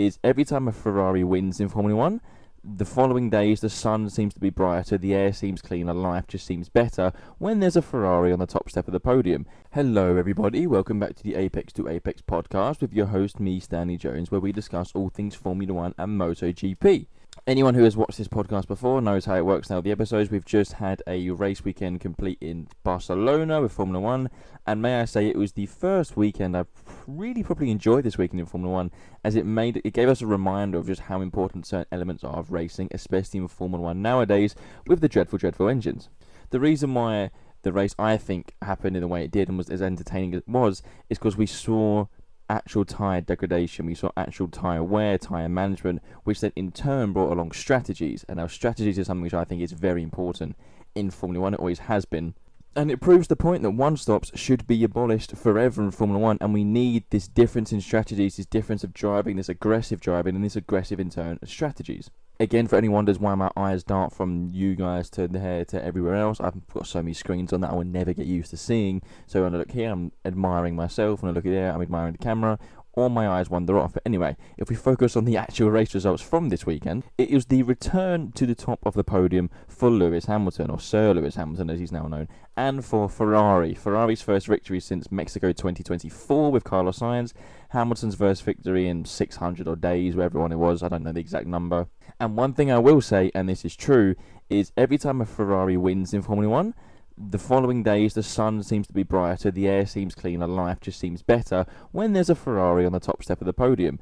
is every time a Ferrari wins in Formula 1, the following days the sun seems to be brighter, the air seems cleaner, life just seems better when there's a Ferrari on the top step of the podium. Hello everybody, welcome back to the Apex to Apex podcast with your host, me, Stanley Jones, where we discuss all things Formula 1 and MotoGP. Anyone who has watched this podcast before knows how it works now. The episodes, we've just had a race weekend complete in Barcelona with Formula 1, and may I say it was the first weekend I've really probably enjoyed this weekend in Formula 1, as it gave us a reminder of just how important certain elements are of racing, especially in Formula 1 nowadays with the dreadful engines. The reason why the race, I think, happened in the way it did and was as entertaining as it was is because we saw actual tyre degradation, we saw actual tyre wear, tyre management, which then in turn brought along strategies. And now strategies is something which I think is very important in Formula 1, it always has been. And it proves the point that one-stops should be abolished forever in Formula 1, and we need this difference in strategies, this difference of driving, this aggressive driving, and this aggressive in turn strategies. Again, for anyone wonders why my eyes dart from you guys to there to everywhere else, I've got so many screens on that I will never get used to seeing. So when I look here, I'm admiring myself. When I look at there, I'm admiring the camera. All my eyes wander off. But anyway, if we focus on the actual race results from this weekend, it was the return to the top of the podium for Lewis Hamilton, or Sir Lewis Hamilton as he's now known, and for Ferrari. Ferrari's first victory since Mexico 2024 with Carlos Sainz. Hamilton's first victory in 600 odd days, wherever one it was, I don't know the exact number. And one thing I will say, and this is true, is every time a Ferrari wins in Formula 1, the following days the sun seems to be brighter, the air seems cleaner, life just seems better when there's a Ferrari on the top step of the podium.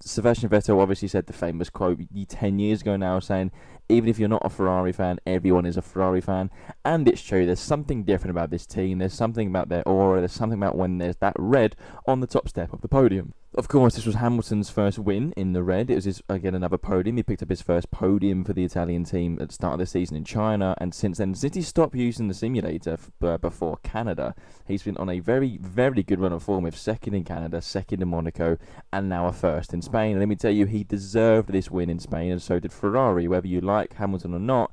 Sebastian Vettel obviously said the famous quote 10 years ago now, saying, even if you're not a Ferrari fan, everyone is a Ferrari fan. And it's true, there's something different about this team, there's something about their aura, there's something about when there's that red on the top step of the podium. Of course, this was Hamilton's first win in the red. It was again another podium. He picked up his first podium for the Italian team at the start of the season in China, and since then, since he stopped using the simulator before Canada, he's been on a very, very good run of form, with second in Canada, second in Monaco, and now a first in Spain. And let me tell you, he deserved this win in Spain, and so did Ferrari. Whether you like Hamilton or not,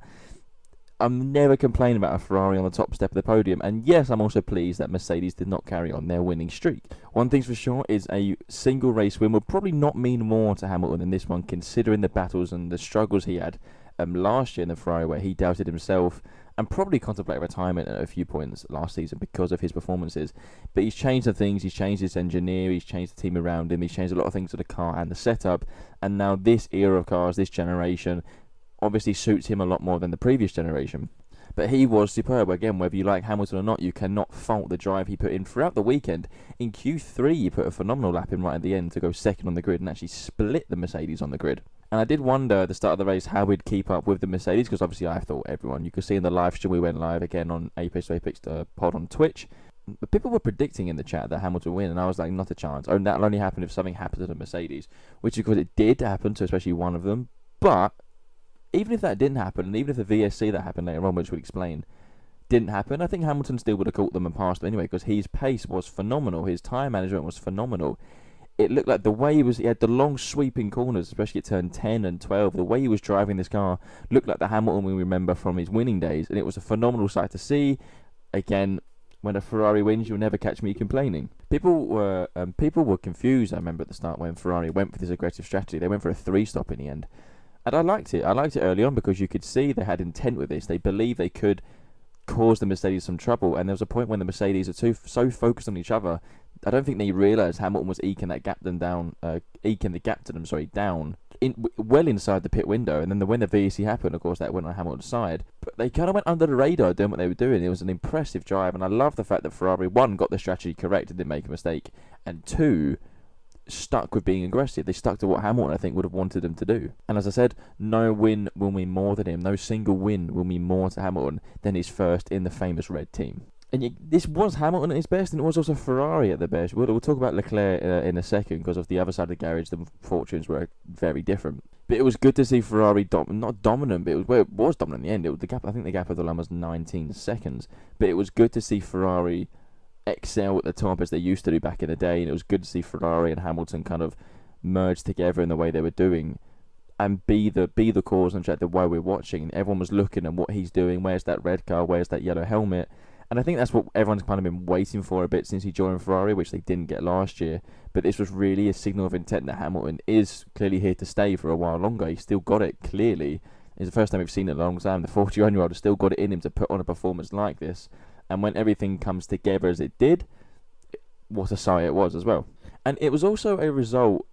I'm never complaining about a Ferrari on the top step of the podium. And yes, I'm also pleased that Mercedes did not carry on their winning streak. One thing's for sure is a single race win will probably not mean more to Hamilton than this one, considering the battles and the struggles he had last year in the Ferrari, where he doubted himself and probably contemplated retirement at a few points last season because of his performances. But he's changed the things, he's changed his engineer, he's changed the team around him, he's changed a lot of things to the car and the setup. And now this era of cars, this generation, obviously suits him a lot more than the previous generation. But he was superb. Again, whether you like Hamilton or not, you cannot fault the drive he put in throughout the weekend. In Q3, he put a phenomenal lap in right at the end to go second on the grid and actually split the Mercedes on the grid. And I did wonder at the start of the race how we'd keep up with the Mercedes, because obviously I thought everyone, you could see in the live stream, we went live again on Apex to Apex pod on Twitch, but people were predicting in the chat that Hamilton would win, and I was like, not a chance. Oh, that'll only happen if something happens to the Mercedes, which of course it did happen to especially one of them. But even if that didn't happen, and even if the VSC that happened later on, which we'll explain, didn't happen, I think Hamilton still would have caught them and passed them anyway, because his pace was phenomenal, his tyre management was phenomenal. It looked like the way he had the long sweeping corners, especially at turn 10 and 12, the way he was driving this car looked like the Hamilton we remember from his winning days, and it was a phenomenal sight to see. Again, when a Ferrari wins, you'll never catch me complaining. People were confused, I remember at the start, when Ferrari went for this aggressive strategy. They went for a 3-stop in the end. And I liked it. I liked it early on because you could see they had intent with this. They believed they could cause the Mercedes some trouble. And there was a point when the Mercedes are so focused on each other, I don't think they realised Hamilton was eking the gap to them down, well inside the pit window. And then when the VSC happened, of course, that went on Hamilton's side. But they kind of went under the radar doing what they were doing. It was an impressive drive. And I love the fact that Ferrari, one, got the strategy correct and didn't make a mistake. And two, stuck with being aggressive. They stuck to what Hamilton, I think, would have wanted them to do. And as I said, no win will mean more than him. No single win will mean more to Hamilton than his first in the famous red team. And this was Hamilton at his best, and it was also Ferrari at the best. We'll talk about Leclerc in a second, because of the other side of the garage, the fortunes were very different. But it was good to see Ferrari not dominant, but it was dominant in the end. I think the gap of the line was 19 seconds. But it was good to see Ferrari excel at the top as they used to do back in the day, and it was good to see Ferrari and Hamilton kind of merge together in the way they were doing, and be the cause and track the way we're watching. Everyone was looking at what he's doing. Where's that red car? Where's that yellow helmet? And I think that's what everyone's kind of been waiting for a bit since he joined Ferrari, which they didn't get last year. But this was really a signal of intent that Hamilton is clearly here to stay for a while longer. He's still got it, clearly. It's the first time we've seen it in a long time. The 41-year-old has still got it in him to put on a performance like this. And when everything comes together as it did, what a sight it was as well. And it was also a result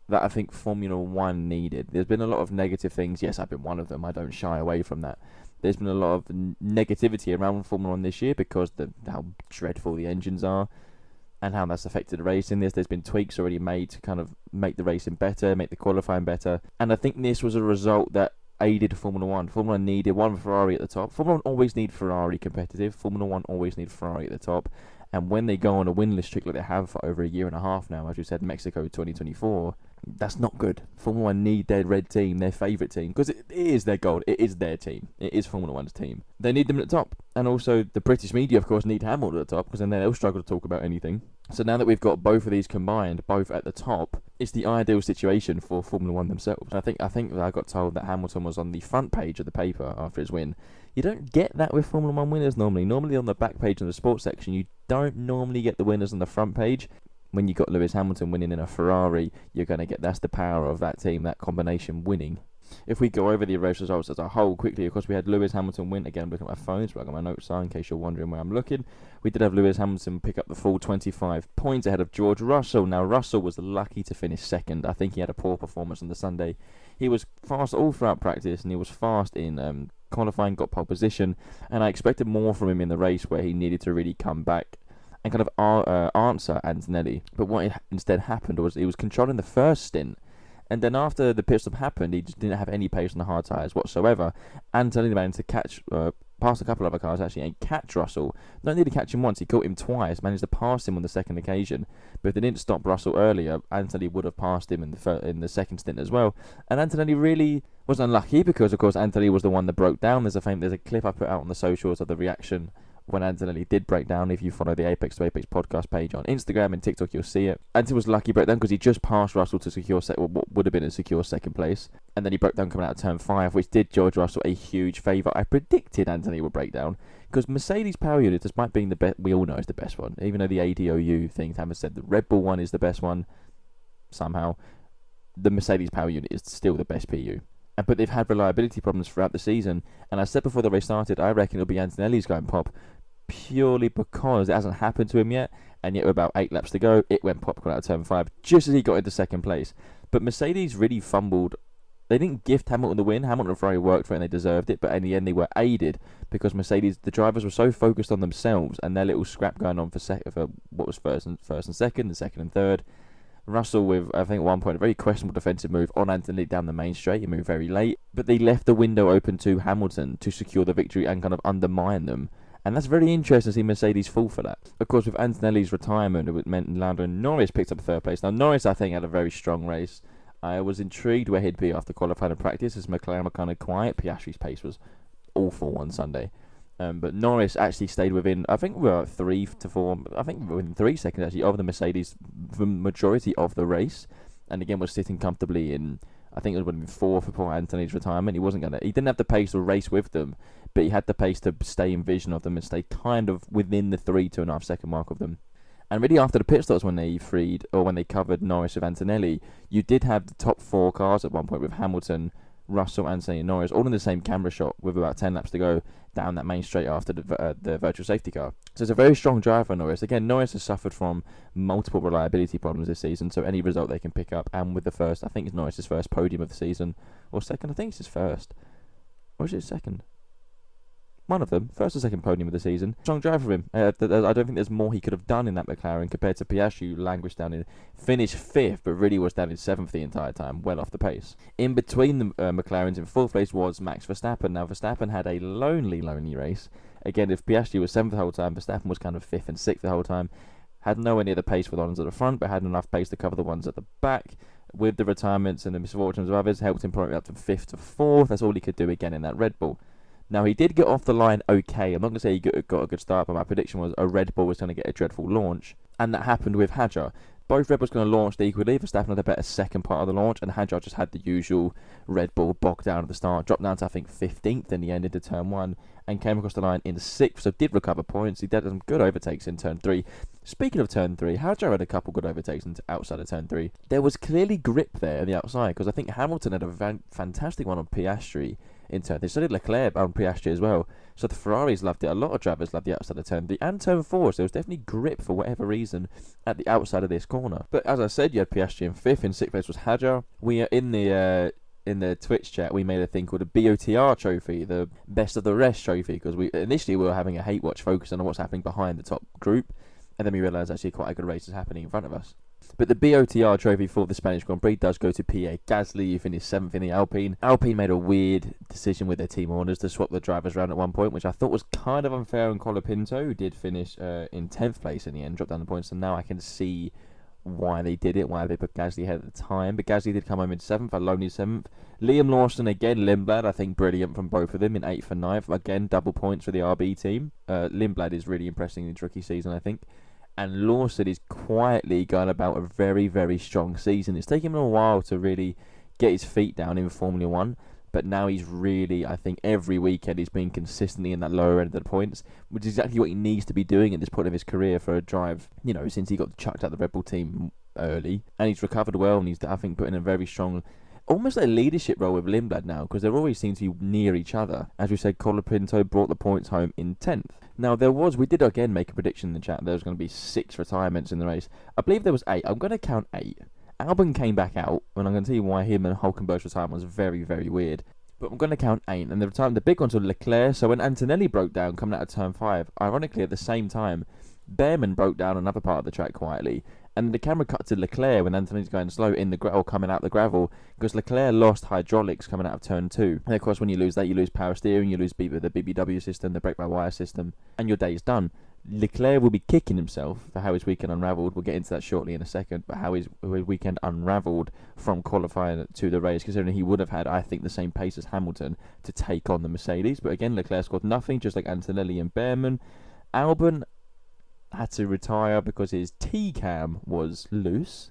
that I think Formula 1 needed. There's been a lot of negative things. Yes, I've been one of them. I don't shy away from that. There's been a lot of negativity around Formula 1 this year because how dreadful the engines are and how that's affected the racing. There's been tweaks already made to kind of make the racing better, make the qualifying better. And I think this was a result that aided Formula 1. Formula 1 needed one Ferrari at the top. Formula 1 always need Ferrari competitive. Formula 1 always need Ferrari at the top. And when they go on a winless streak like they have for over a year and a half now, as you said, Mexico 2024, that's not good. Formula 1 need their red team, their favourite team, because it is their goal. It is their team. It is Formula 1's team. They need them at the top. And also the British media, of course, need Hamilton at the top, because then they'll struggle to talk about anything. So now that we've got both of these combined, both at the top, it's the ideal situation for Formula 1 themselves. I think I got told that Hamilton was on the front page of the paper after his win. You don't get that with Formula 1 winners normally. Normally on the back page of the sports section, you don't normally get the winners on the front page. When you got Lewis Hamilton winning in a Ferrari, you're going to get, that's the power of that team, that combination winning. If we go over the race results as a whole quickly, of course, we had Lewis Hamilton win. Again, I'm looking at my phone, so I got my notes on in case you're wondering where I'm looking. We did have Lewis Hamilton pick up the full 25 points ahead of George Russell. Now, Russell was lucky to finish second. I think he had a poor performance on the Sunday. He was fast all throughout practice, and he was fast in qualifying, got pole position, and I expected more from him in the race where he needed to really come back and kind of answer Antonelli. But what instead happened was he was controlling the first stint, and then after the pit stop happened, he just didn't have any pace on the hard tyres whatsoever. Antonelli managed to catch, pass a couple of other cars actually, and catch Russell. Not need to catch him once, he caught him twice, managed to pass him on the second occasion. But if they didn't stop Russell earlier, Antonelli would have passed him in the second stint as well. And Antonelli really was unlucky because, of course, Antonelli was the one that broke down. There's a clip I put out on the socials of the reaction when Antonelli did break down. If you follow the Apex to Apex podcast page on Instagram and TikTok, you'll see it. Antonelli was lucky breakdown because he just passed Russell to secure what would have been a secure second place, and then he broke down coming out of turn 5, which did George Russell a huge favour. I predicted Antonelli would break down because Mercedes power unit, despite being the best, we all know is the best one. Even though the ADOU things haven't said the Red Bull one is the best one, somehow the Mercedes power unit is still the best PU. But they've had reliability problems throughout the season, and I said before the race started, I reckon it'll be Antonelli's going pop, purely because it hasn't happened to him yet, and yet with about 8 laps to go, it went pop out of turn 5, just as he got into second place. But Mercedes really fumbled. They didn't gift Hamilton the win. Hamilton and Ferrari worked for it and they deserved it, but in the end they were aided because Mercedes, the drivers were so focused on themselves and their little scrap going on for what was first and second and third. Russell with, I think at one point, a very questionable defensive move on Antonelli down the main straight. He moved very late, but they left the window open to Hamilton to secure the victory and kind of undermine them. And that's very interesting to see Mercedes fall for that. Of course, with Antonelli's retirement, it meant Lando Norris picked up third place. Now, Norris, I think, had a very strong race. I was intrigued where he'd be after qualifying and practice, as McLaren were kind of quiet. Piastri's pace was awful on Sunday. But Norris actually stayed within, I think we were 3 to 4, I think within 3 seconds actually of the Mercedes the majority of the race. And again, was sitting comfortably in, I think it would have been 4th before Antonelli's retirement. He didn't have the pace to race with them, but he had the pace to stay in vision of them and stay kind of within the 2.5 second mark of them. And really after the pit stops when they covered Norris with Antonelli, you did have the top 4 cars at one point with Hamilton, Russell, Antonelli and Norris all in the same camera shot with about 10 laps to go down that main straight after the virtual safety car. So it's a very strong drive for Norris. Again, Norris has suffered from multiple reliability problems this season, so any result they can pick up, and with the first, I think it's Norris's first podium of the season, or second, I think it's his first, or is it second? One of them, first or second podium of the season. Strong drive for him. I don't think there's more he could have done in that McLaren compared to Piastri, who languished down in, finished 5th, but really was down in 7th the entire time, well off the pace. In between the McLarens in 4th place was Max Verstappen. Now, Verstappen had a lonely race. Again, if Piastri was 7th the whole time, Verstappen was kind of 5th and 6th the whole time. Had nowhere near the pace for the ones at the front, but had enough pace to cover the ones at the back. With the retirements and the misfortunes of others, helped him probably up to 5th to 4th. That's all he could do again in that Red Bull. Now, he did get off the line okay. I'm not going to say he got a good start, but my prediction was a Red Bull was going to get a dreadful launch. And that happened with Hadjar. Both Red Bulls kind of launched equally. Verstappen had a better second part of the launch, and Hadjar just had the usual Red Bull bogged down at the start, dropped down to I think 15th in the end into turn 1, and came across the line in 6th, so did recover points. He did some good overtakes in turn 3. Speaking of turn 3, Hadjar had a couple good overtakes outside of turn 3. There was clearly grip there on the outside, because I think Hamilton had a fantastic one on Piastri in turn 3. So did Leclerc on Piastri as well. So the Ferraris loved it. A lot of drivers loved the outside of turn 3 and turn 4. So there was definitely grip for whatever reason at the outside of this corner. But as I said, you had Piastri in 5th. In 6th place was Hadjar. We are in the Twitch chat, we made a thing called a BOTR trophy, the best of the rest trophy, because initially we were having a hate watch focusing on what's happening behind the top group, and then we realised actually quite a good race is happening in front of us. But the BOTR trophy for the Spanish Grand Prix does go to Pierre Gasly, who finished 7th in the Alpine. Alpine made a weird decision with their team orders to swap the drivers around at one point, which I thought was kind of unfair on Colapinto, who did finish in 10th place in the end, dropped down the points, and now I can see why they did it, why they put Gasly ahead at the time. But Gasly did come home in 7th, Aloni 7th. Liam Lawson again, Lindblad, I think brilliant from both of them in 8th and 9th. Again, double points for the RB team. Lindblad is really impressing in his rookie season, I think. And Lawson is quietly going about a very, very strong season. It's taken him a while to really get his feet down in Formula 1. But now he's really, I think, every weekend he's been consistently in that lower end of the points, which is exactly what he needs to be doing at this point of his career for a drive, since he got chucked out of the Red Bull team early. And he's recovered well, and he's, I think, put in a very strong, almost like a leadership role with Lindblad now, because they always seem to be near each other. As we said, Colapinto brought the points home in 10th. Now, we did again make a prediction in the chat, there was going to be 6 retirements in the race. I believe there was 8. I'm going to count 8. Albon came back out, and I'm going to tell you why him and Hulkenberg's retirement was very, very weird. But I'm going to count 8, and the big ones were Leclerc. So when Antonelli broke down coming out of turn 5, ironically at the same time, Behrman broke down another part of the track quietly, and the camera cut to Leclerc when Antonelli's going slow in the gravel, coming out the gravel, because Leclerc lost hydraulics coming out of turn 2. And of course, when you lose that, you lose power steering, you lose the BBW system, the brake-by-wire system, and your day is done. Leclerc will be kicking himself for how his weekend unravelled. We'll get into that shortly in a second, but how his weekend unravelled from qualifying to the race, considering he would have had, I think, the same pace as Hamilton to take on the Mercedes. But again, Leclerc scored nothing, just like Antonelli and Behrman. Albon had to retire because his T-cam was loose.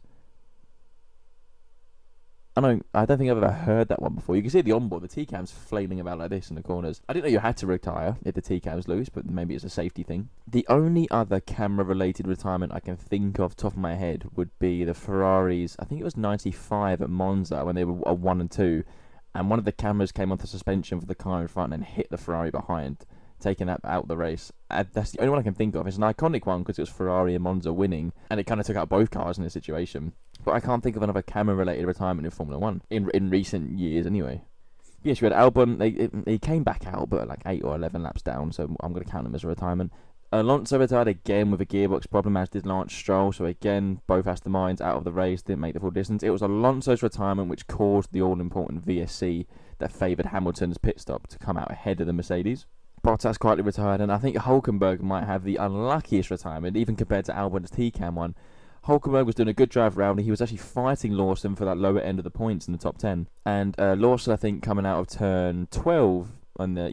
I don't think I've ever heard that one before. You can see the onboard, the T-cam's flailing about like this in the corners. I didn't know you had to retire if the T-cam's loose, but maybe it's a safety thing. The only other camera-related retirement I can think of top of my head would be the Ferraris. I think it was 95 at Monza when they were 1 and 2, and one of the cameras came off the suspension for the car in front and hit the Ferrari behind, taking that out of the race. That's the only one I can think of. It's an iconic one because it was Ferrari and Monza winning, and it kind of took out both cars in this situation. But I can't think of another camera-related retirement in Formula 1, in recent years anyway. Yes, we had Albon. He came back out, but like 8 or 11 laps down, so I'm going to count him as a retirement. Alonso retired again with a gearbox problem, as did Lance Stroll, so again, both Aston Martins out of the race, didn't make the full distance. It was Alonso's retirement which caused the all-important VSC that favoured Hamilton's pit stop to come out ahead of the Mercedes. Bottas quietly retired, and I think Hulkenberg might have the unluckiest retirement, even compared to Albon's T-cam one. Hulkenberg was doing a good drive round. He was actually fighting Lawson for that lower end of the points in the top 10. And Lawson, I think, coming out of turn 12 on the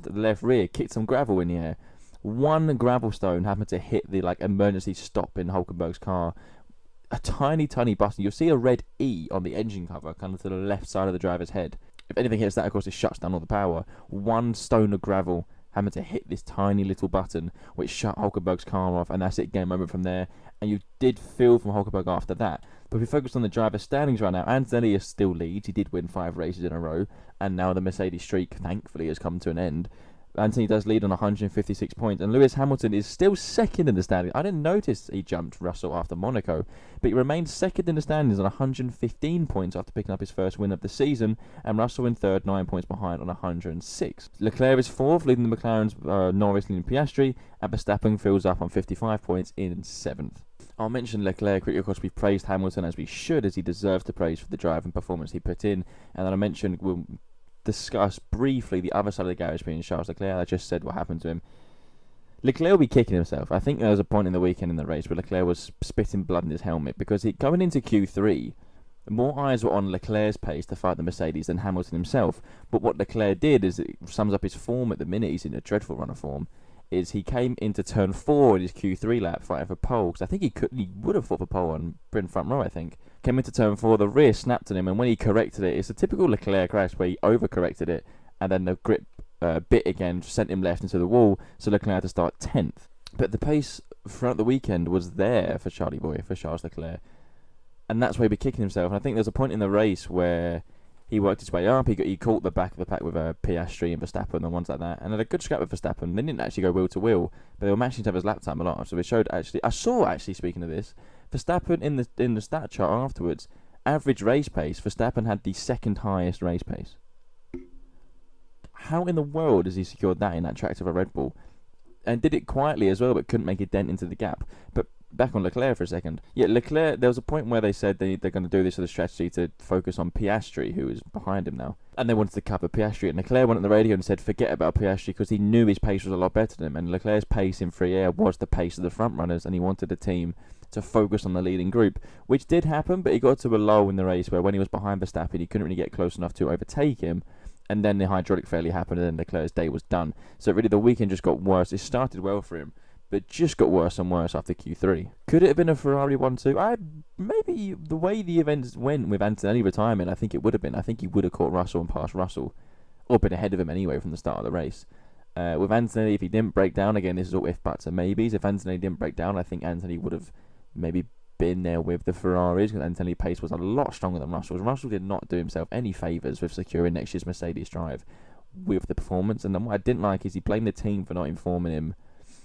left rear, kicked some gravel in the air. One gravel stone happened to hit the emergency stop in Hulkenberg's car. A tiny button. You'll see a red E on the engine cover, kind of to the left side of the driver's head. If anything hits that, of course, it shuts down all the power. One stone of gravel happened to hit this tiny little button, which shut Hulkenberg's car off, and that's it, game over from there. And you did feel from Hulkenberg after that. But if we focus on the driver standings right now, Antonelli still leads. He did win 5 races in a row, and now the Mercedes streak, thankfully, has come to an end. Anthony does lead on 156 points, and Lewis Hamilton is still second in the standings. I didn't notice he jumped Russell after Monaco, but he remains second in the standings on 115 points after picking up his first win of the season, and Russell in third, 9 points behind on 106. Leclerc is fourth, leading the McLaren's Norris, leading Piastri, and Verstappen fills up on 55 points in 7th. I'll mention Leclerc quickly. Of course, we've praised Hamilton as we should, as he deserves to praise for the drive and performance he put in, and then I mentioned we'll discuss briefly the other side of the garage being Charles Leclerc. I just said what happened to him. Leclerc will be kicking himself. I think there was a point in the weekend in the race where Leclerc was spitting blood in his helmet, because going into Q3, more eyes were on Leclerc's pace to fight the Mercedes than Hamilton himself. But what Leclerc did is, it sums up his form at the minute. He's in a dreadful run of form. is he came into turn 4 in his Q3 lap fighting for pole, because I think he would have fought for pole on Bryn front row, I think. Came into turn 4, the rear snapped on him, and when he corrected it, it's a typical Leclerc crash where he overcorrected it, and then the grip bit again, sent him left into the wall, so Leclerc had to start 10th. But the pace throughout the weekend was there for Charles Leclerc, and that's why he'd be kicking himself. And I think there's a point in the race where he worked his way up, he caught the back of the pack with Piastri and Verstappen and ones like that, and had a good scrap with Verstappen. They didn't actually go wheel to wheel, but they were matching each other's lap time a lot, so it showed actually, I saw actually, speaking of this, Verstappen in the stat chart afterwards, average race pace, Verstappen had the second highest race pace. How in the world has he secured that in that track of a Red Bull? And did it quietly as well, but couldn't make a dent into the gap. But back on Leclerc for a second. Yeah, Leclerc, there was a point where they said they're going to do this as a strategy to focus on Piastri, who is behind him now. And they wanted to cover Piastri. And Leclerc went on the radio and said, forget about Piastri, because he knew his pace was a lot better than him. And Leclerc's pace in free air was the pace of the front runners, and he wanted the team to focus on the leading group, which did happen, but he got to a lull in the race where when he was behind Verstappen, he couldn't really get close enough to overtake him. And then the hydraulic failure happened, and then Leclerc's day was done. So really the weekend just got worse. It started well for him, but just got worse and worse after Q3. Could it have been a Ferrari 1-2? Maybe the way the events went with Antonelli retirement, I think it would have been. I think he would have caught Russell and passed Russell, or been ahead of him anyway from the start of the race. With Antonelli, if he didn't break down, again, this is all if, buts and maybes. If Antonelli didn't break down, I think Antonelli would have maybe been there with the Ferraris, because Antonelli's pace was a lot stronger than Russell's. Russell did not do himself any favours with securing next year's Mercedes drive with the performance. And then what I didn't like is he blamed the team for not informing him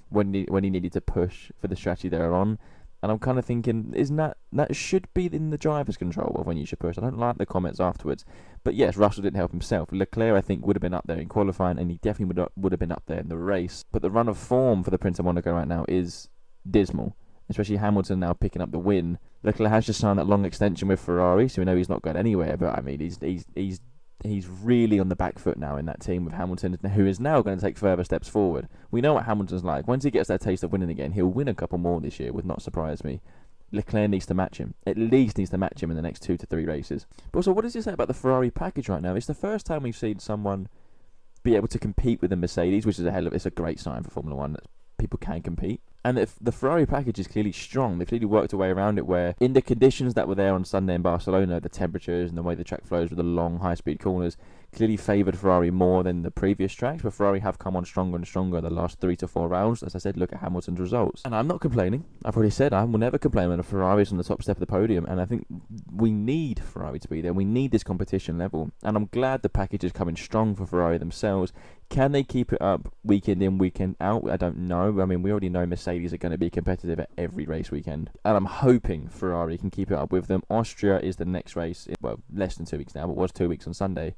when he needed to push for the strategy they were on. And I'm kind of thinking, isn't that should be in the driver's control of when you should push? I don't like the comments afterwards. But yes, Russell didn't help himself. Leclerc, I think, would have been up there in qualifying, and he definitely would have been up there in the race. But the run of form for the Prince of Monaco right now is dismal, especially Hamilton now picking up the win. Leclerc has just signed that long extension with Ferrari, so we know he's not going anywhere. But I mean, he's really on the back foot now in that team with Hamilton, who is now going to take further steps forward. We know what Hamilton's like. Once he gets that taste of winning again, he'll win a couple more this year, would not surprise me. Leclerc needs to match him. At least needs to match him in the next 2 to 3 races. But also, what does it say about the Ferrari package right now? It's the first time we've seen someone be able to compete with the Mercedes, which is it's a great sign for Formula 1 that people can compete. And if the Ferrari package is clearly strong, they've clearly worked a way around it where in the conditions that were there on Sunday in Barcelona, the temperatures and the way the track flows with the long high-speed corners clearly favoured Ferrari more than the previous tracks, but Ferrari have come on stronger and stronger the last 3 to 4 rounds. As I said, look at Hamilton's results. And I'm not complaining. I've already said I will never complain when a Ferrari is on the top step of the podium, and I think we need Ferrari to be there. We need this competition level, and I'm glad the package is coming strong for Ferrari themselves. Can they keep it up weekend in, weekend out? I don't know. I mean, we already know Mercedes are going to be competitive at every race weekend, and I'm hoping Ferrari can keep it up with them. Austria is the next race, well, less than 2 weeks now, but was 2 weeks on Sunday.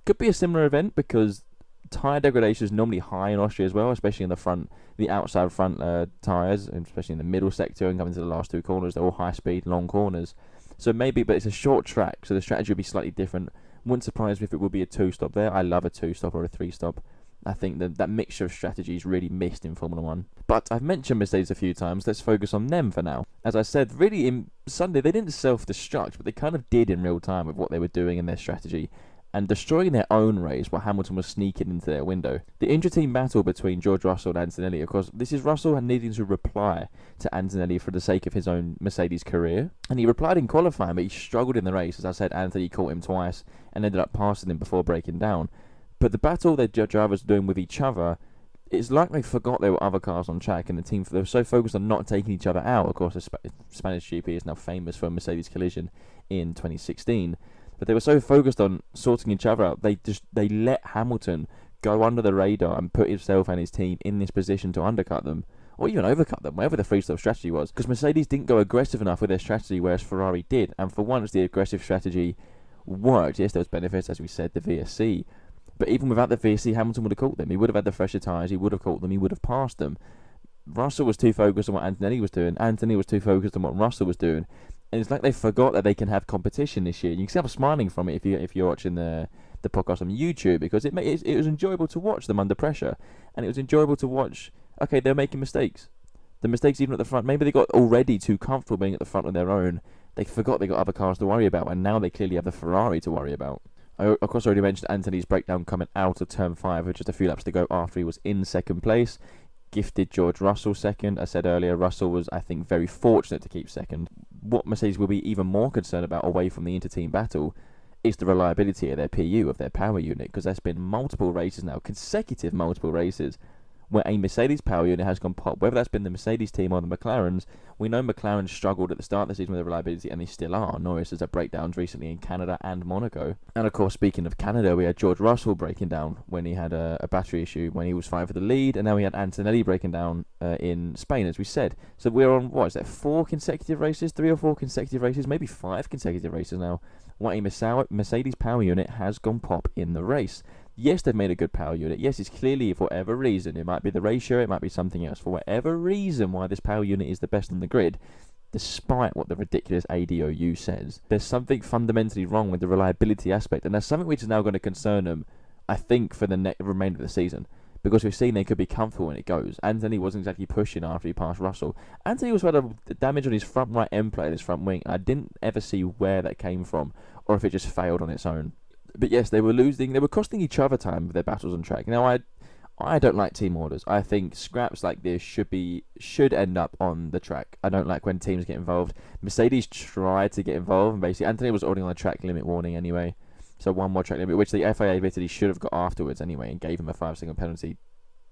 Could be a similar event because tyre degradation is normally high in Austria as well, especially in the front, the outside front tyres, and especially in the middle sector and coming to the last 2 corners. They're all high speed, long corners. So maybe, but it's a short track, so the strategy will be slightly different. Wouldn't surprise me if it would be a 2-stop there. I love a 2-stop or a 3-stop. I think that mixture of strategy is really missed in Formula 1. But I've mentioned Mercedes a few times. Let's focus on them for now. As I said, really in Sunday, they didn't self-destruct, but they kind of did in real time with what they were doing in their strategy, and destroying their own race while Hamilton was sneaking into their window. The intra-team battle between George Russell and Antonelli, of course, this is Russell needing to reply to Antonelli for the sake of his own Mercedes career. And he replied in qualifying, but he struggled in the race. As I said, Antonelli caught him twice and ended up passing him before breaking down. But the battle that drivers were doing with each other, it's like they forgot there were other cars on track, and the team, they were so focused on not taking each other out. Of course, the Spanish GP is now famous for a Mercedes collision in 2016. But they were so focused on sorting each other out, they let Hamilton go under the radar and put himself and his team in this position to undercut them, or even overcut them, whatever the three-stop strategy was. Because Mercedes didn't go aggressive enough with their strategy, whereas Ferrari did. And for once, the aggressive strategy worked. Yes, there was benefits, as we said, the VSC. But even without the VSC, Hamilton would have caught them. He would have had the fresher tyres, he would have caught them, he would have passed them. Russell was too focused on what Antonelli was doing. Antonelli was too focused on what Russell was doing. And it's like they forgot that they can have competition this year. You can see I'm smiling from it if you're watching the podcast on YouTube, because it was enjoyable to watch them under pressure, and it was enjoyable to watch. Okay, they're making mistakes. The mistakes even at the front. Maybe they got already too comfortable being at the front on their own. They forgot they got other cars to worry about, and now they clearly have the Ferrari to worry about. I, of course, already mentioned Anthony's breakdown coming out of turn 5 with just a few laps to go after he was in second place. gifted George Russell second. I said earlier, Russell was, I think, very fortunate to keep second. What Mercedes will be even more concerned about away from the inter-team battle is the reliability of their PU, of their power unit, because there's been multiple races now, consecutive multiple races, where a Mercedes power unit has gone pop. Whether that's been the Mercedes team or the McLarens, we know McLaren struggled at the start of the season with their reliability, and they still are. Norris has had breakdowns recently in Canada and Monaco. And of course, speaking of Canada, we had George Russell breaking down when he had a battery issue when he was fighting for the lead, and now we had Antonelli breaking down in Spain, as we said. So we're on, what is that, 4 consecutive races? 3 or 4 consecutive races? Maybe 5 consecutive races now. What a Mercedes power unit has gone pop in the race. Yes, they've made a good power unit. Yes, it's clearly, for whatever reason, it might be the ratio, it might be something else. For whatever reason why this power unit is the best on the grid, despite what the ridiculous ADOU says, there's something fundamentally wrong with the reliability aspect. And there's something which is now going to concern them, I think, for the remainder of the season. Because we've seen they could be comfortable when it goes. Anthony wasn't exactly pushing after he passed Russell. Anthony also had a damage on his front right end plate, his front wing. I didn't ever see where that came from, or if it just failed on its own. But yes, they were costing each other time with their battles on track. Now, I don't like team orders. I think scraps like this should end up on the track. I don't like when teams get involved. Mercedes tried to get involved, and basically Anthony was ordering on a track limit warning anyway. So one more track limit, which the FIA admitted he should have got afterwards anyway, and gave him a 5-second penalty,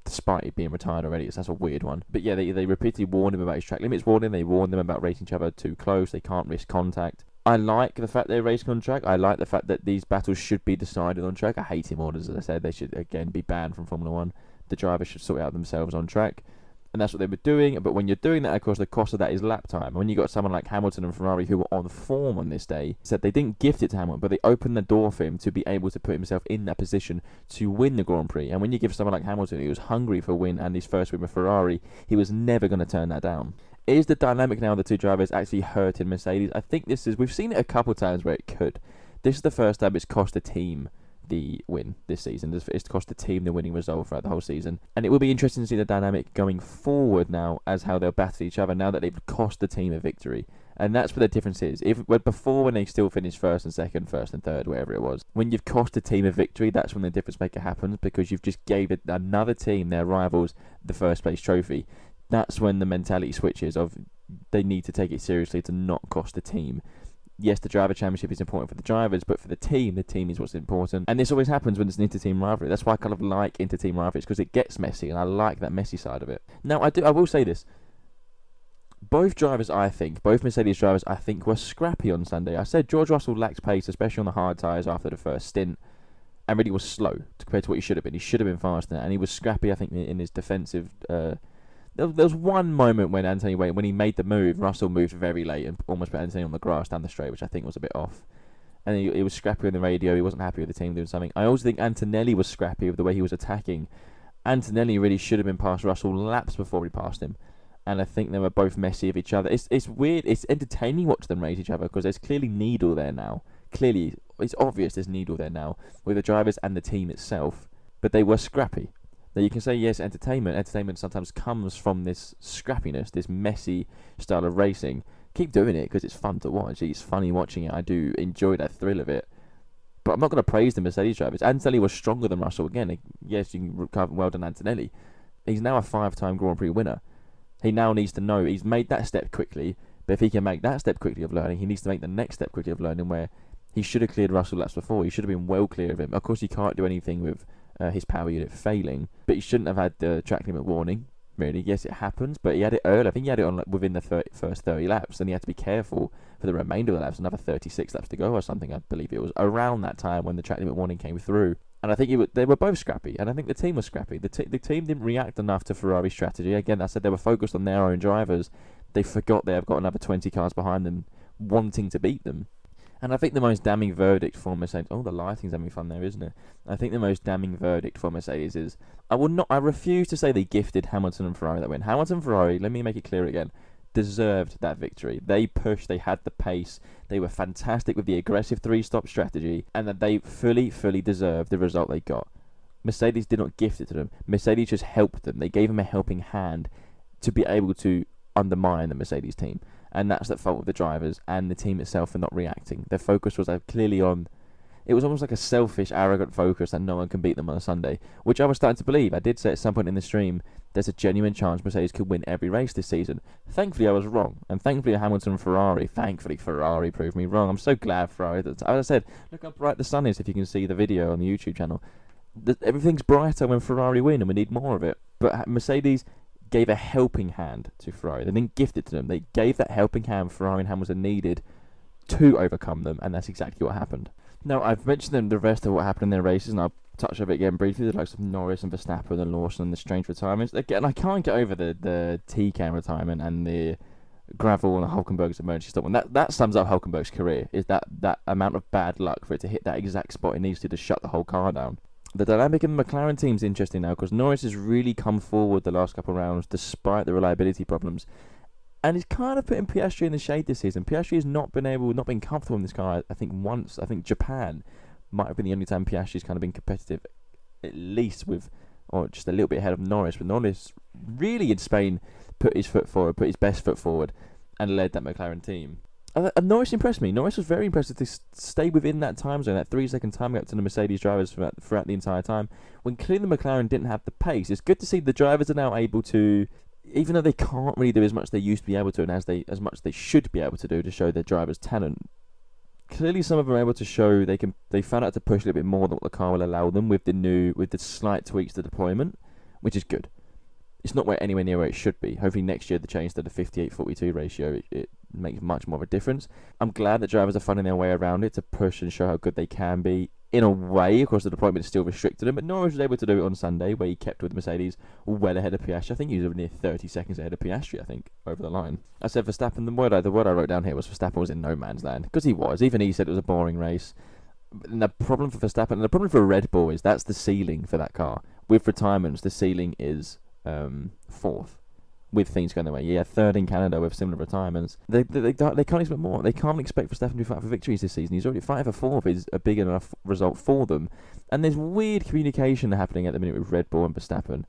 despite it being retired already. So that's a weird one. But yeah, they repeatedly warned him about his track limits warning. They warned them about racing each other too close. They can't risk contact. I like the fact they're racing on track. I like the fact that these battles should be decided on track. I hate team orders, as I said. They should, again, be banned from Formula 1. The drivers should sort it out themselves on track. And that's what they were doing. But when you're doing that, of course, the cost of that is lap time. When you got someone like Hamilton and Ferrari who were on form on this day, said they didn't gift it to Hamilton, but they opened the door for him to be able to put himself in that position to win the Grand Prix. And when you give someone like Hamilton, who was hungry for a win and his first win with Ferrari, he was never going to turn that down. Is the dynamic now of the two drivers actually hurting Mercedes? I think we've seen it a couple of times where it could. This is the first time it's cost a team the win this season. It's cost the team the winning result throughout the whole season. And it will be interesting to see the dynamic going forward now as how they'll battle each other now that they've cost the team a victory. And that's where the difference is. Before, when they still finished first and second, first and third, wherever it was, when you've cost a team a victory, that's when the difference maker happens, because you've just gave another team, their rivals, the first place trophy. That's when the mentality switches of they need to take it seriously to not cost the team. Yes, the driver championship is important for the drivers, but for the team is what's important. And this always happens when it's an inter-team rivalry. That's why I kind of like inter-team rivalries, because it gets messy, and I like that messy side of it. Now, I will say this. Both Mercedes drivers, I think, were scrappy on Sunday. I said George Russell lacked pace, especially on the hard tyres after the first stint, and really was slow compared to what he should have been. He should have been faster, and he was scrappy, I think, in his defensive... There was one moment when when he made the move, Russell moved very late and almost put Anthony on the grass down the straight, which I think was a bit off. And he was scrappy on the radio. He wasn't happy with the team doing something. I also think Antonelli was scrappy with the way he was attacking. Antonelli really should have been past Russell laps before he passed him. And I think they were both messy of each other. It's weird. It's entertaining watching them race each other, because there's clearly needle there now. Clearly, it's obvious there's needle there now with the drivers and the team itself. But they were scrappy. Now you can say, yes, entertainment sometimes comes from this scrappiness, this messy style of racing. Keep doing it, because it's fun to watch. It's funny watching it. I do enjoy that thrill of it. But I'm not going to praise the Mercedes drivers. Antonelli was stronger than Russell again. Yes, you can recover, well done, Antonelli. He's now a 5-time Grand Prix winner. He now needs to know he's made that step quickly, but if he can make that step quickly of learning, he needs to make the next step quickly of learning, where he should have cleared Russell laps before. He should have been well clear of him. Of course, he can't do anything with his power unit failing, but he shouldn't have had the track limit warning, really. Yes, it happens, but he had it early. I think he had it on within the first 30 laps, and he had to be careful for the remainder of the laps, another 36 laps to go or something, I believe it was, around that time when the track limit warning came through. And I think they were both scrappy, and I think the team was scrappy. The team didn't react enough to Ferrari's strategy. Again, I said they were focused on their own drivers. They forgot they've got another 20 cars behind them wanting to beat them. And I think the most damning verdict for Mercedes... Oh, the lighting's having fun there, isn't it? I think the most damning verdict for Mercedes is... I refuse to say they gifted Hamilton and Ferrari that win. Hamilton and Ferrari, let me make it clear again, deserved that victory. They pushed, they had the pace, they were fantastic with the aggressive 3-stop strategy, and that they fully deserved the result they got. Mercedes did not gift it to them. Mercedes just helped them. They gave them a helping hand to be able to undermine the Mercedes team. And that's the fault of the drivers and the team itself for not reacting. Their focus was clearly on It was almost like a selfish, arrogant focus that no one can beat them on a Sunday, which I was starting to believe. I did say at some point in the stream, there's a genuine chance Mercedes could win every race this season. Thankfully, I was wrong, and thankfully Hamilton and Ferrari proved me wrong. I'm so glad Ferrari. As I said, look how bright the sun is if you can see the video on the YouTube channel. Everything's brighter when Ferrari win, and we need more of it. But Mercedes gave a helping hand to Ferrari. They didn't gift it to them. They gave that helping hand Ferrari and Hamilton needed to overcome them, and that's exactly what happened. Now, I've mentioned the rest of what happened in their races, and I'll touch on it again briefly. The likes of Norris and Verstappen and Lawson and the strange retirements. Again, I can't get over the T-Cam retirement and the gravel and the Hulkenberg's emergency stop. And that sums up Hulkenberg's career, is that amount of bad luck for it to hit that exact spot it needs to shut the whole car down. The dynamic in the McLaren team's interesting now, because Norris has really come forward the last couple of rounds despite the reliability problems. And he's kind of putting Piastri in the shade this season. Piastri has not been comfortable in this car. I think once. I think Japan might have been the only time Piastri's kind of been competitive, at least with, or just a little bit ahead of Norris. But Norris really in Spain put his best foot forward, and led that McLaren team. And Norris impressed me. Norris was very impressive to stay within that time zone, that 3-second time gap to the Mercedes drivers throughout the entire time. When clearly the McLaren didn't have the pace, it's good to see the drivers are now able to, even though they can't really do as much as they used to be able to, and as much as they should be able to do to show their drivers' talent. Clearly, some of them are able to show they found out to push a little bit more than what the car will allow them with the slight tweaks to deployment, which is good. It's not anywhere near where it should be. Hopefully next year the change to the 58-42 ratio, it makes much more of a difference. I'm glad that drivers are finding their way around it to push and show how good they can be. In a way, of course, the deployment is still restricted him, but Norris was able to do it on Sunday, where he kept with Mercedes well ahead of Piastri. I think he was near 30 seconds ahead of Piastri, over the line. I said Verstappen, the word I wrote down here was Verstappen was in no man's land, because he was. Even he said it was a boring race. And the problem for Verstappen, and the problem for Red Bull, is that's the ceiling for that car. With retirements, the ceiling is fourth. With things going their way, yeah, third in Canada with similar retirements. They can't expect more. They can't expect Verstappen to be fighting for victories this season. He's already fighting for fourth. Is a big enough result for them. And there's weird communication happening at the minute with Red Bull and Verstappen.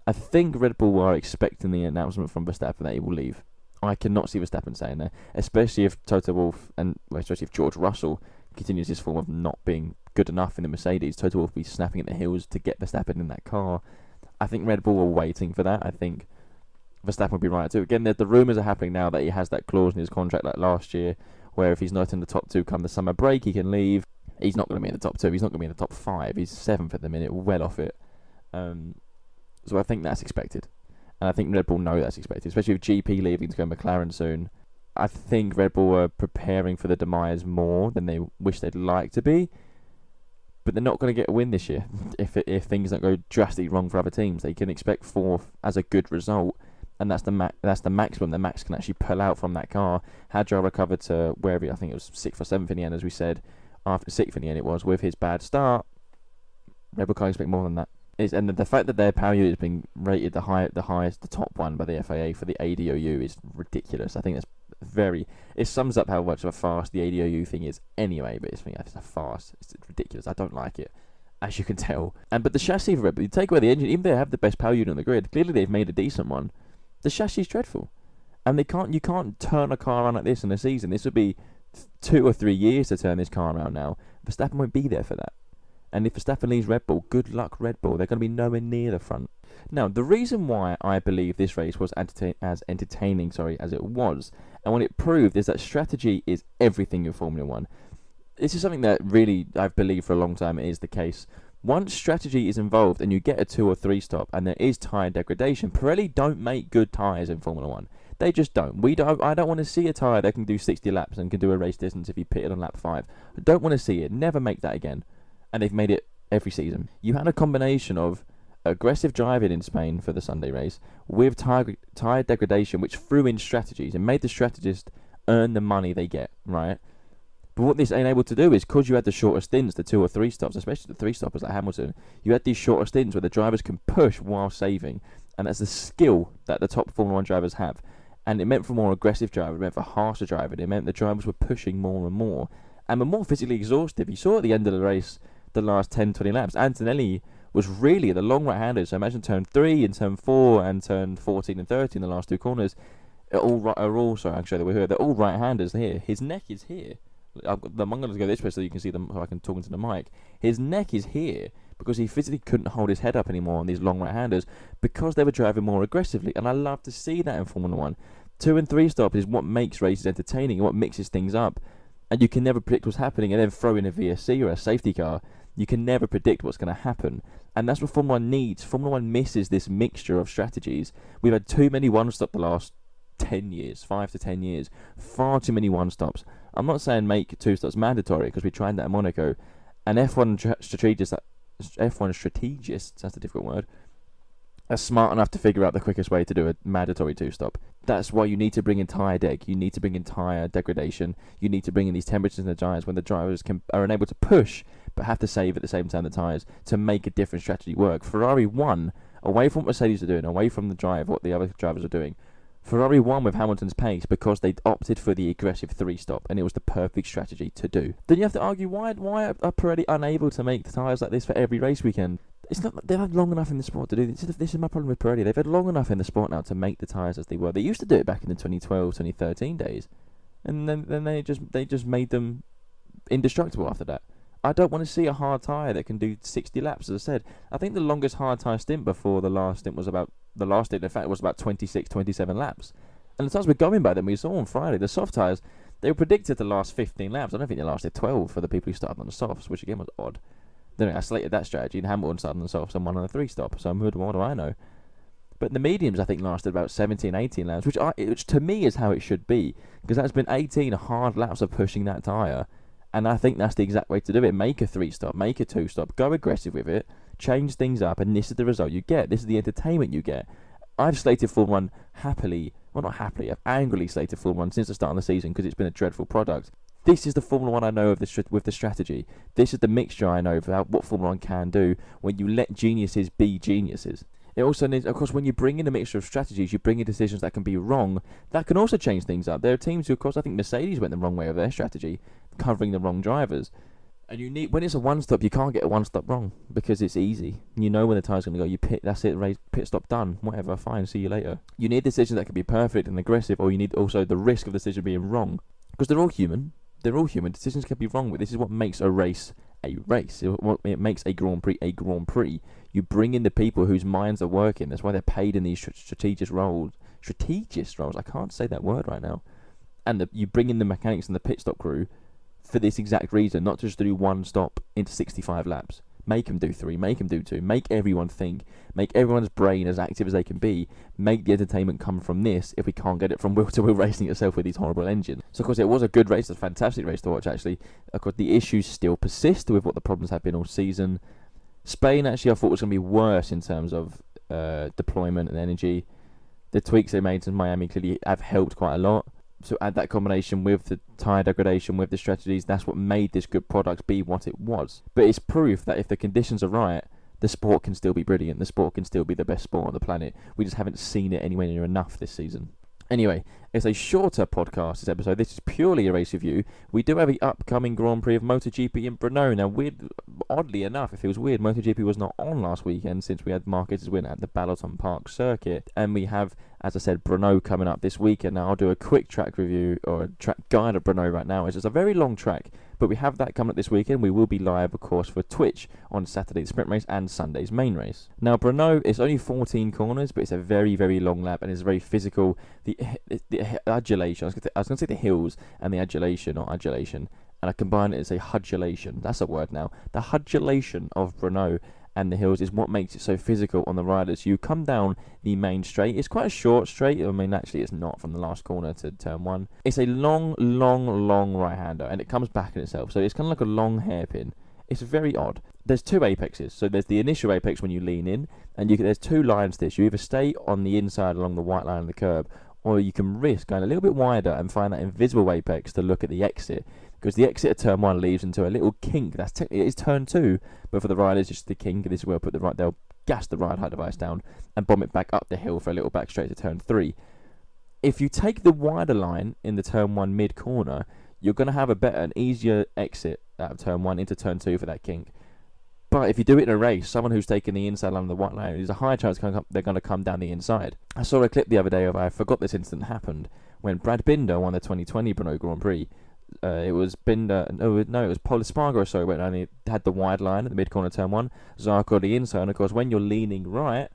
I think Red Bull are expecting the announcement from Verstappen that he will leave. I cannot see Verstappen saying that, especially if Toto Wolff especially if George Russell continues this form of not being good enough in the Mercedes. Toto Wolff will be snapping at the heels to get Verstappen in that car. I think Red Bull are waiting for that. I think Verstappen would be right too. Again, the rumours are happening now that he has that clause in his contract like last year, where if he's not in the top two come the summer break, he can leave. He's not going to be in the top two. He's not going to be in the top five. He's seventh at the minute, well off it. So I think that's expected. And I think Red Bull know that's expected, especially with GP leaving to go McLaren soon. I think Red Bull are preparing for the demise more than they wish they'd like to be. But they're not going to get a win this year if things don't go drastically wrong for other teams. They can expect fourth as a good result. And that's the maximum that Max can actually pull out from that car. Hadjar recovered to wherever, I think it was 6th or 7th in the end, as we said. After 6th in the end it was, with his bad start. Red Bull can't expect more than that. And the fact that their power unit has been rated the highest, the top one by the FIA for the ADOU is ridiculous. I think that's it sums up how much of a fast the ADOU thing is anyway, but it's a fast. It's ridiculous. I don't like it, as you can tell. But the chassis for Red Bull, you take away the engine, even though they have the best power unit on the grid, clearly they've made a decent one. The chassis is dreadful, and you can't turn a car around like this in a season. This would be 2 or 3 years to turn this car around now. Verstappen won't be there for that. And if Verstappen leaves Red Bull, good luck Red Bull. They're going to be nowhere near the front. Now, the reason why I believe this race was as entertaining as it was, and what it proved, is that strategy is everything in Formula 1. This is something that really I've believed for a long time is the case. Once strategy is involved and you get a 2 or 3 stop and there is tyre degradation, Pirelli don't make good tyres in Formula 1. They just don't. I don't want to see a tyre that can do 60 laps and can do a race distance if you pitted on lap 5. I don't want to see it. Never make that again. And they've made it every season. You had a combination of aggressive driving in Spain for the Sunday race with tyre degradation, which threw in strategies and made the strategist earn the money they get, right? But what this ain't able to do is, because you had the shorter stints, the 2 or 3 stops, especially the 3 stoppers like Hamilton, you had these shorter stints where the drivers can push while saving. And that's the skill that the top Formula 1 drivers have. And it meant for more aggressive drivers, it meant for harsher drivers, it meant the drivers were pushing more and more. And were more physically exhaustive. You saw at the end of the race, the last 10, 20 laps, Antonelli was really the long right-handed. So imagine turn 3 and turn 4 and turn 14 and 13, the last 2 corners. They're all right-handers here. His neck is here. I'm going to go this way so you can see them, so I can talk into the mic. His neck is here because he physically couldn't hold his head up anymore on these long right-handers because they were driving more aggressively. And I love to see that in Formula 1. 2 and 3 stop is what makes races entertaining and what mixes things up. And you can never predict what's happening, and then throw in a VSC or a safety car. You can never predict what's going to happen. And that's what Formula 1 needs. Formula 1 misses this mixture of strategies. We've had too many one-stop the last 10 years, 5 to 10 years. Far too many one-stops. I'm not saying make 2-stops mandatory, because we tried that at Monaco. And F1 strategists, that's a difficult word, are smart enough to figure out the quickest way to do a mandatory 2-stop. That's why you need to bring in tyre deg. You need to bring in tyre degradation. You need to bring in these temperatures in the tyres when the drivers are unable to push but have to save at the same time the tyres to make a different strategy work. Ferrari won away from what Mercedes are doing, away from the drive, what the other drivers are doing. Ferrari won with Hamilton's pace because they opted for the aggressive 3-stop, and it was the perfect strategy to do. Then you have to argue, why are Pirelli unable to make the tyres like this for every race weekend? It's not. They've had long enough in the sport to do this. This is my problem with Pirelli. They've had long enough in the sport now to make the tyres as they were. They used to do it back in the 2012, 2013 days, and then they just made them indestructible after that. I don't want to see a hard tyre that can do 60 laps. As I said, I think the longest hard tyre stint before the last stint was about 26, 27 laps. And the tyres were going by them. We saw on Friday the soft tyres. They were predicted to last 15 laps. I don't think they lasted 12 for the people who started on the softs, which again was odd. Then I slated that strategy, and Hamilton started on the softs and won on a 3-stop. So what do I know? But the mediums, I think, lasted about 17, 18 laps, which to me is how it should be, because that's been 18 hard laps of pushing that tyre. And I think that's the exact way to do it. Make a 3-stop, make a 2-stop, go aggressive with it, change things up, and this is the result you get. This is the entertainment you get. I've slated Formula 1 happily, well, not happily, I've angrily slated Formula 1 since the start of the season because it's been a dreadful product. This is the Formula 1 I know of with the strategy. This is the mixture I know of what Formula 1 can do when you let geniuses be geniuses. It also needs, of course, when you bring in a mixture of strategies, you bring in decisions that can be wrong. That can also change things up. There are teams who, of course, I think Mercedes went the wrong way of their strategy, covering the wrong drivers. And you need, when it's a one-stop, you can't get a one-stop wrong because it's easy. You know when the tyre's going to go. You pit, that's it, pit stop done. Whatever, fine, see you later. You need decisions that can be perfect and aggressive, or you need also the risk of the decision being wrong. Because they're all human. They're all human. Decisions can be wrong, but this is what makes a race a race. It makes a Grand Prix a Grand Prix. You bring in the people whose minds are working. That's why they're paid in these strategist roles. Strategist roles. I can't say that word right now. And you bring in the mechanics and the pit stop crew for this exact reason, not just to do one stop into 65 laps. Make them do 3, make them do 2, make everyone think, make everyone's brain as active as they can be, make the entertainment come from this if we can't get it from wheel-to-wheel racing itself with these horrible engines. So of course it was a good race, a fantastic race to watch actually. Of course the issues still persist with what the problems have been all season. Spain actually I thought was going to be worse in terms of deployment and energy. The tweaks they made to Miami clearly have helped quite a lot. So add that combination with the tyre degradation, with the strategies, that's what made this good product be what it was. But it's proof that if the conditions are right, the sport can still be brilliant. The sport can still be the best sport on the planet. We just haven't seen it anywhere near enough this season. Anyway, it's a shorter podcast this episode. This is purely a race review. We do have the upcoming Grand Prix of MotoGP in Brno. Now, oddly enough, it feels weird, MotoGP was not on last weekend since we had Marquez's win at the Balloton Park circuit. And we have, as I said, Brno coming up this weekend. Now, I'll do a quick track review or a track guide of Brno right now. It's a very long track, but we have that coming up this weekend. We will be live, of course, for Twitch on Saturday's sprint race and Sunday's main race. Now, Brno is only 14 corners, but it's a very, very long lap and it's very physical. The adulation, I was going to say the hills and the adulation, or adulation, and I combine it as a hudulation. That's a word now. The hudulation of Brno and the hills is what makes it so physical on the riders. You come down the main straight. It's quite a short straight. I mean, actually, it's not from the last corner to turn 1. It's a long right-hander, and it comes back in itself. So it's kind of like a long hairpin. It's very odd. There's 2 apexes. So there's the initial apex when you lean in, and there's 2 lines to this. You either stay on the inside along the white line of the curb, or you can risk going a little bit wider and find that invisible apex to look at the exit. Because the exit at turn 1 leads into a little kink. That's technically, it is turn 2, but for the riders, it's just the kink. This is where they'll gas the ride height device down and bomb it back up the hill for a little back straight to turn 3. If you take the wider line in the turn 1 mid corner, you're going to have a better and easier exit out of turn 1 into turn 2 for that kink. But if you do it in a race, someone who's taken the inside line of the white line, there's a high chance they're going to come down the inside. I saw a clip the other day of, I forgot this incident happened, when Brad Binder won the 2020 Brno Grand Prix. It was Binder, no, it was Polispargo, sorry, when he had the wide line at the mid-corner turn 1, Zarco on the inside, and of course when you're leaning right,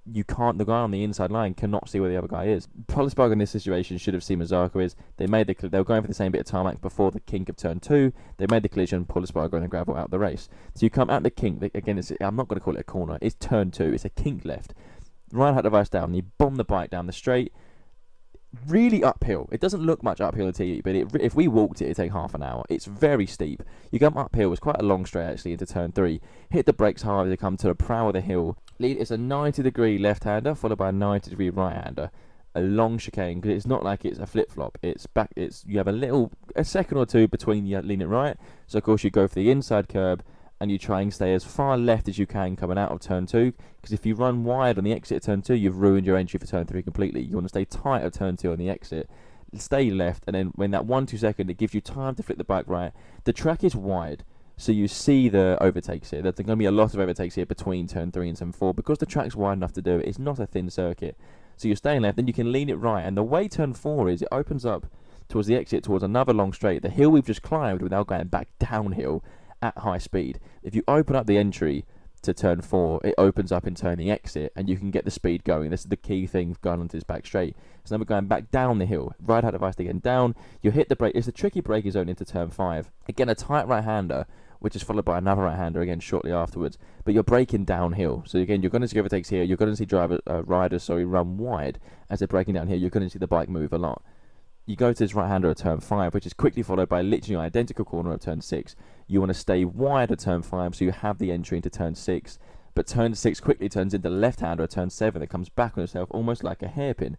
the guy on the inside line cannot see where the other guy is. Polispargo in this situation should have seen where Zarco is. They were going for the same bit of tarmac before the kink of turn 2, they made the collision, Polispargo and the gravel out the race. So you come at the kink, again, I'm not going to call it a corner, it's turn 2, it's a kink left. Ryan had the device down, you bomb the bike down the straight, really uphill. It doesn't look much uphill to you, but if we walked it, it'd take half an hour. It's very steep. You come uphill, it's quite a long straight actually into turn 3. Hit the brakes hard as you come to the prow of the hill. It's a 90-degree left-hander followed by a 90-degree right-hander. A long chicane, because it's not like it's a flip-flop. You have a second or two between you lean it right. So of course you go for the inside curb, and you try and stay as far left as you can coming out of turn 2, because if you run wide on the exit of turn 2, you've ruined your entry for turn 3 completely. You want to stay tight of turn 2 on the exit, stay left, and then when that 1-2 second, it gives you time to flip the bike right. The track is wide, so you see the overtakes here. There's going to be a lot of overtakes here between turn 3 and turn 4, because the track's wide enough to do it. It's not a thin circuit, so you're staying left, then you can lean it right, and the way turn 4 is, it opens up towards the exit, towards another long straight, the hill we've just climbed without going back downhill at high speed. If you open up the entry to turn 4, it opens up in turn the exit, and you can get the speed going. This is the key thing going onto this back straight. So now we're going back down the hill. Right hand device again down. You hit the brake. It's a tricky braking zone into turn 5. Again, a tight right-hander, which is followed by another right-hander again shortly afterwards. But you're braking downhill. So again, you're going to see overtakes here. You're going to see riders run wide as they're braking down here. You're going to see the bike move a lot. You go to this right-hander at turn 5, which is quickly followed by literally an identical corner of turn 6. You want to stay wide at turn 5, so you have the entry into turn 6. But turn 6 quickly turns into left-hander at turn 7 that comes back on itself almost like a hairpin.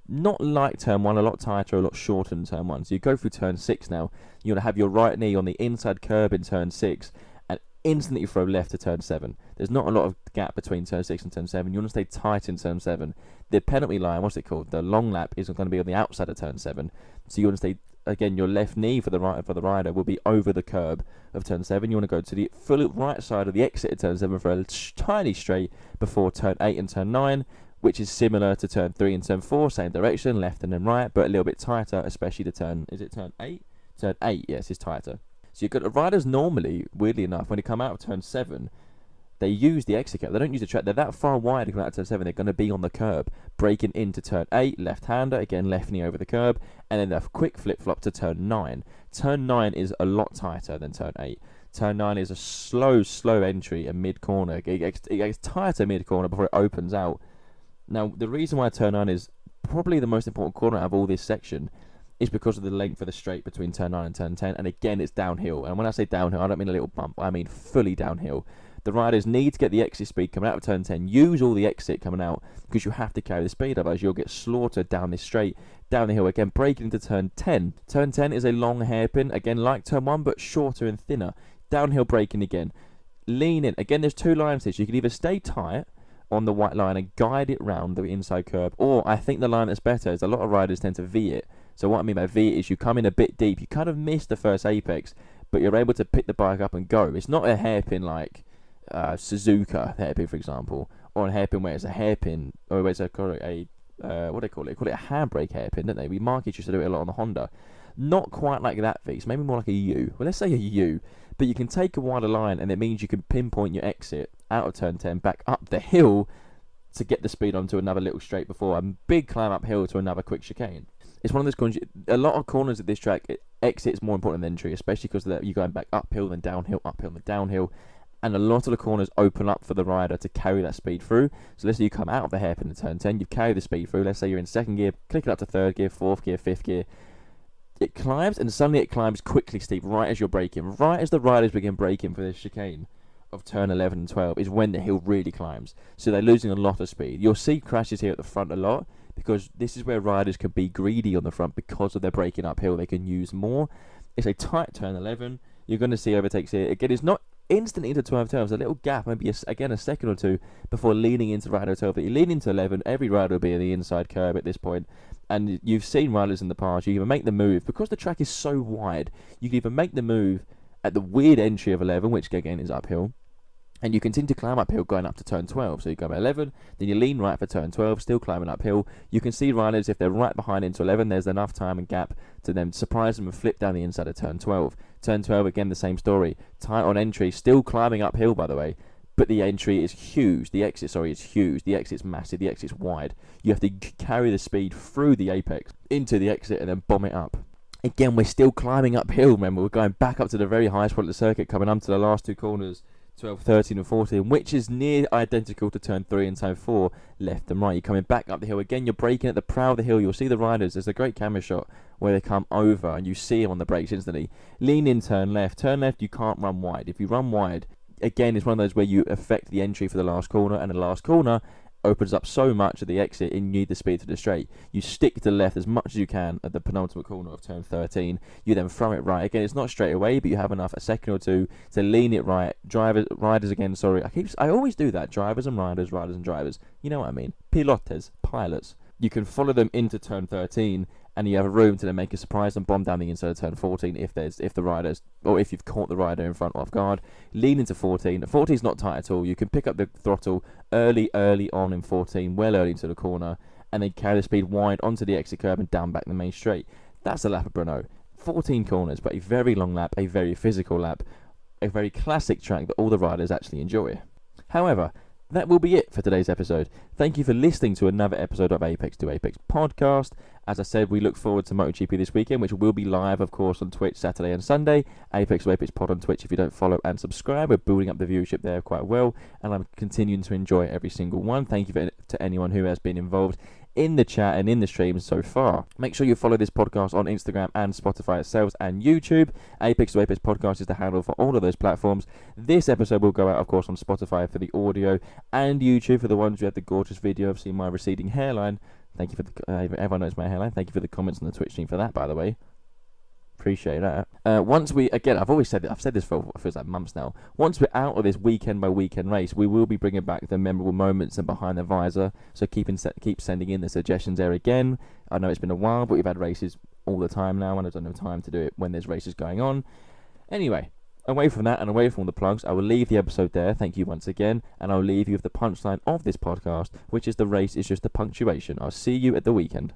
Not like turn 1, a lot tighter, a lot shorter than turn 1. So you go through turn 6 now. You want to have your right knee on the inside curb in turn 6, and instantly throw left to turn 7. There's not a lot of gap between turn 6 and turn 7. You want to stay tight in turn 7. The penalty line, what's it called? The long lap is going to be on the outside of turn 7. So you want to stay, again, your left knee for the rider will be over the curb of turn 7. You want to go to the full right side of the exit of turn 7 for a tiny straight before turn 8 and turn 9, which is similar to turn 3 and turn 4, same direction, left and then right, but a little bit tighter, especially to turn 8? Turn 8, yes, is tighter. So you've got the riders normally, weirdly enough, when they come out of turn 7, they use the exit curb. They don't use the track. They're that far wide to come out of turn 7. They're going to be on the curb. Braking into turn 8, left-hander, again, left knee over the curb, and then a quick flip-flop to turn 9. Turn 9 is a lot tighter than turn 8. Turn 9 is a slow entry, a mid-corner. It gets tighter mid-corner before it opens out. Now, the reason why turn 9 is probably the most important corner out of all this section is because of the length of the straight between turn 9 and turn 10, and again, it's downhill. And when I say downhill, I don't mean a little bump, I mean fully downhill. The riders need to get the exit speed coming out of turn 10. Use all the exit coming out, because you have to carry the speed, otherwise you'll get slaughtered down this straight, down the hill. Again, braking into turn 10. Turn 10 is a long hairpin, again, like turn 1, but shorter and thinner. Downhill braking again. Lean in. Again, there's two lines here, so you can either stay tight on the white line and guide it round the inside curb, or I think the line that's better is a lot of riders tend to V it. So what I mean by V it is you come in a bit deep, you kind of miss the first apex, but you're able to pick the bike up and go. It's not a hairpin like Suzuka hairpin, for example, or a hairpin where it's a hairpin, or where it's what do they call it? They call it a handbrake hairpin, don't they? We market used to do it a lot on the Honda. Not quite like that V, so maybe more like a U. Well, let's say a U, but you can take a wider line, and it means you can pinpoint your exit out of turn 10 back up the hill to get the speed onto another little straight before a big climb uphill to another quick chicane. It's one of those corners, a lot of corners at this track, exit is more important than entry, especially because you're going back uphill, then downhill, then downhill, and a lot of the corners open up for the rider to carry that speed through. So let's say you come out of the hairpin in turn 10, you carry the speed through, let's say you're in second gear, click it up to third gear, fourth gear, fifth gear, it climbs, and suddenly it climbs quickly steep right as you're braking, right as the riders begin braking for this chicane of turn 11 and 12 is when the hill really climbs. So they're losing a lot of speed. You'll see crashes here at the front a lot, because this is where riders can be greedy on the front because of their braking uphill. They can use more. It's a tight turn 11. You're going to see overtakes here. Again, it's not instantly into 12 turns. A little gap, maybe a second or two before leaning into rider 12. But you lean into 11, every rider will be in the inside curb at this point. And you've seen riders in the past, you either make the move, because the track is so wide, you can either make the move at the weird entry of 11, which again is uphill, And you continue to climb uphill going up to turn 12. So you go about 11, then you lean right for turn 12, still climbing uphill. You can see riders, if they're right behind into 11, there's enough time and gap to then surprise them and flip down the inside of turn 12. Turn 12, again, the same story. Tight on entry, still climbing uphill, by the way. But the entry is huge. The exit, is huge. The exit's massive. The exit's wide. You have to carry the speed through the apex into the exit and then bomb it up. Again, we're still climbing uphill, remember. We're going back up to the very highest point of the circuit, coming up to the last two corners. 12, 13 and 14, which is near identical to turn 3 and turn 4, left and right. You're coming back up the hill again, you're braking at the prow of the hill. You'll see the riders, there's a great camera shot where they come over and you see them on the brakes instantly. Lean in, turn left, you can't run wide. If you run wide, again, it's one of those where you affect the entry for the last corner, and the last corner opens up so much at the exit and you need the speed to the straight. You stick to the left as much as you can at the penultimate corner of turn 13. You then throw it right. Again, it's not straight away, but you have enough, a second or two, to lean it right. Riders again, sorry. I always do that. Drivers and riders, riders and drivers. You know what I mean. Pilotes, pilots. You can follow them into turn 13, and you have room to then make a surprise and bomb down the inside of turn 14 if the riders, or if you've caught the rider in front off guard. Lean into 14. 14 is not tight at all. You can pick up the throttle early on in 14, well early into the corner, and then carry the speed wide onto the exit curb and down back the main straight. That's the lap of Brno. 14 corners, but a very long lap, a very physical lap, a very classic track that all the riders actually enjoy. However, that will be it for today's episode. Thank you for listening to another episode of Apex to Apex podcast. As I said, we look forward to MotoGP this weekend, which will be live, of course, on Twitch Saturday and Sunday. Apex to Apex pod on Twitch. If you don't follow and subscribe, we're building up the viewership there quite well, and I'm continuing to enjoy every single one. Thank you to anyone who has been involved in the chat and in the streams so far. Make sure you follow this podcast on Instagram and Spotify itself and YouTube. Apex to Apex podcast is the handle for all of those platforms. This episode will go out, of course, on Spotify for the audio and YouTube for the ones who have the gorgeous video of seeing my receding hairline. Thank you for everyone knows my hairline. Thank you for the comments on the Twitch stream for that, by the way. Appreciate that. I've said this for feels like months now. Once we're out of this weekend by weekend race, we will be bringing back the memorable moments and behind the visor. So keep sending in the suggestions there again. I know it's been a while, but we've had races all the time now, and I don't have time to do it when there's races going on. Anyway, away from that and away from all the plugs, I will leave the episode there. Thank you once again, and I'll leave you with the punchline of this podcast, which is the race is just a punctuation. I'll see you at the weekend.